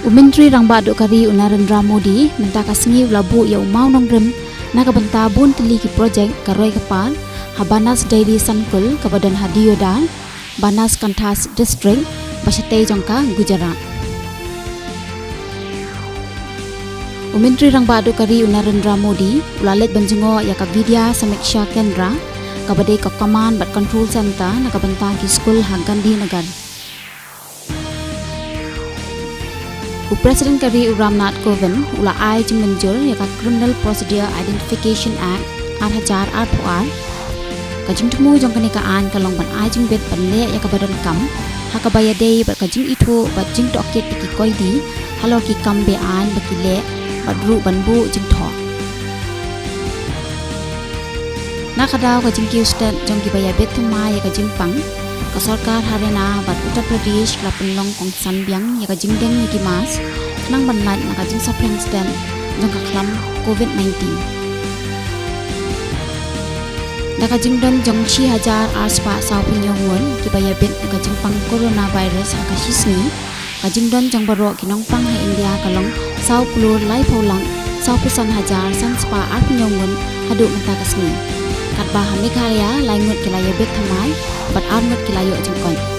Menteri Rangba Dokari Narendra Modi minta kasengi labu ya umau nonggrem nakabenta bun tili ki projek karoi kapal Habanas Dairy Sankul Kabadan Hadiyodan Banas Kantas District Basate Jongka Gujarat. Menteri Rangba Dokari Narendra Modi ulalet banjungo ya kavidya samiksha kendra kabade ka command but control center nakabenta ki school Hagandi Nagar. Presiden Kari Ramnath Kovind ula ai jing menjul ya ka Criminal Procedure Identification Act 2008 ka jing temu jong kani ka an ka long ban ai jing bet ban le ya ka badan kam ha ka baya dei ba ka jing itu ba jing doket ki koi di halor ki kam be an ba ki le ba ru ban bu jing tho na khadaw ka jing ki stat jong ki baya bet thma ya ka jing pang ka sarkar Haryana bat Uttar Pradesh la penlong kong san biang ya ka jingden ki mas nang ban lat na ka jing sa prang stand jong ka khlam COVID-19 na ka jingden jong 6000 aspa saw pinyawon ki baya bet ka jing pang coronavirus ha ka shisni ka jingden jong baro ki nong pang ha India ka long saw pulur lai pholang saw pusan hajar san spa ar pinyawon hadu menta kasni kat bah Meghalaya lai ngut ki la ya bet thamai bat ar ngut ki la yo jing kon